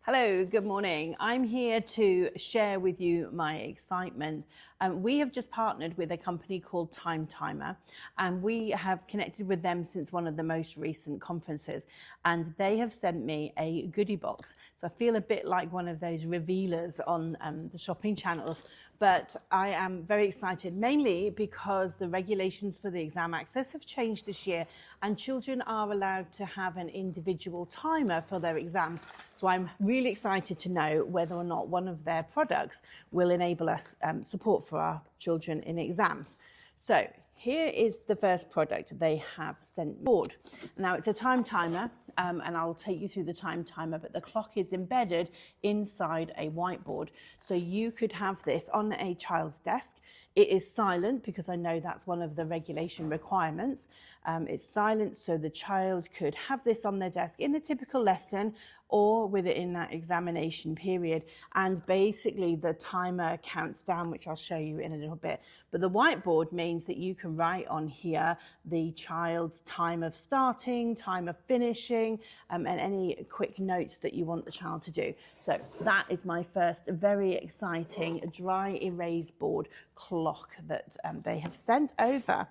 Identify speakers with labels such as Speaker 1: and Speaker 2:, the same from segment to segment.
Speaker 1: Hello, good morning. I'm here to share with you my excitement. We have just partnered with a company called 𝗬𝗊𝗀, and we have connected with them since one of the most recent conferences, and they have sent me a goodie box. So I feel a bit like one of those revealers on the shopping channels, but I am very excited, mainly because the regulations for the exam access have changed this year, and children are allowed to have an individual timer for their exams. So I'm really excited to know whether or not one of their products will enable us support for our children in exams. So here is the first product they have sent board. Now it's a time timer, and I'll take you through the time timer, but the clock is embedded inside a whiteboard. So you could have this on a child's desk. It is silent because I know that's one of the regulation requirements. It's silent so the child could have this on their desk in a typical lesson or within that examination period. And basically the timer counts down, which I'll show you in a little bit. But the whiteboard means that you can write on here the child's time of starting, time of finishing, and any quick notes that you want the child to do. So that is my first very exciting dry erase board clock that they have sent over.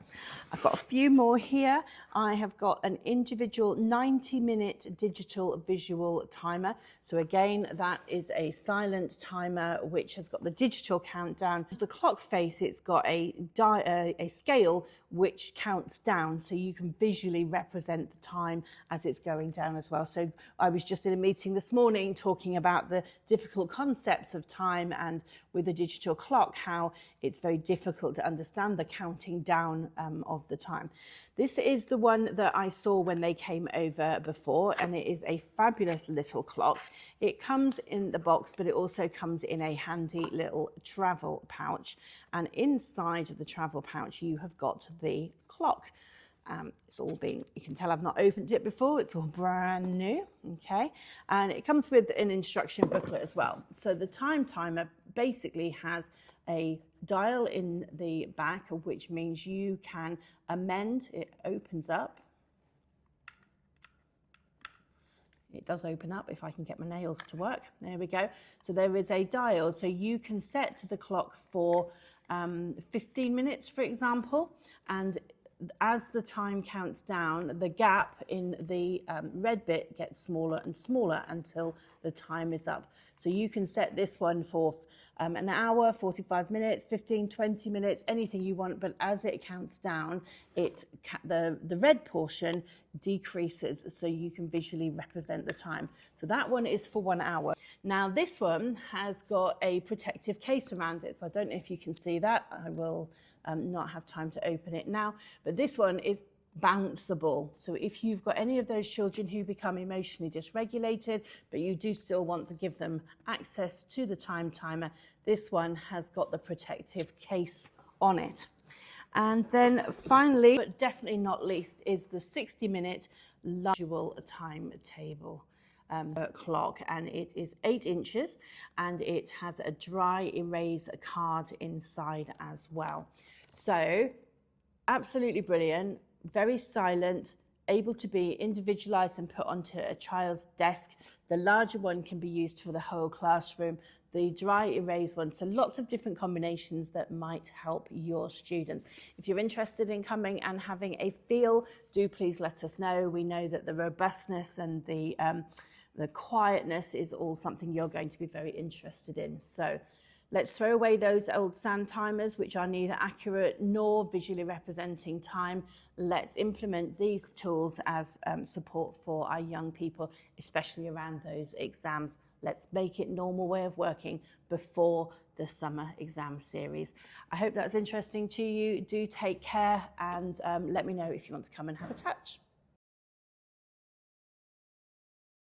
Speaker 1: I've got a few more here. I have got an individual 90-minute digital visual timer. So again, that is a silent timer which has got the digital countdown. The clock face, it's got a scale which counts down, so you can visually represent the time as it's going down as well. So I was just in a meeting this morning talking about the difficult concepts of time, and with a digital clock, how it's very difficult to understand the counting down of the time. This is the one that I saw when they came over before, and it is a fabulous little clock. It comes in the box, but it also comes in a handy little travel pouch. And inside of the travel pouch, you have got the clock. It's all been, you can tell I've not opened it before, it's all brand new, okay? And it comes with an instruction booklet as well. So the time timer basically has a dial in the back, which means you can amend. It opens up. It does open up if I can get my nails to work. There we go. So there is a dial, so you can set the clock for 15 minutes, for example, and as the time counts down, the gap in the red bit gets smaller and smaller until the time is up. So you can set this one for an hour, 45 minutes, 15, 20 minutes, anything you want, but as it counts down, the red portion decreases so you can visually represent the time. So that one is for 1 hour. Now this one has got a protective case around it, so I don't know if you can see that. I will not have time to open it now, but this one is bounceable. So if you've got any of those children who become emotionally dysregulated, but you do still want to give them access to the time timer, this one has got the protective case on it. And then finally, but definitely not least, is the 60-minute visual timetable clock, and it is 8 inches, and it has a dry erase card inside as well. So absolutely brilliant, very silent, able to be individualized and put onto a child's desk. The larger one can be used for the whole classroom, the dry erase one, so lots of different combinations that might help your students. If you're interested in coming and having a feel, do please let us know. We know that the robustness and the quietness is all something you're going to be very interested in. So let's throw away those old sand timers, which are neither accurate nor visually representing time. Let's implement these tools as support for our young people, especially around those exams. Let's make it normal way of working before the summer exam series. I hope that's interesting to you. Do take care, and let me know if you want to come and have a touch.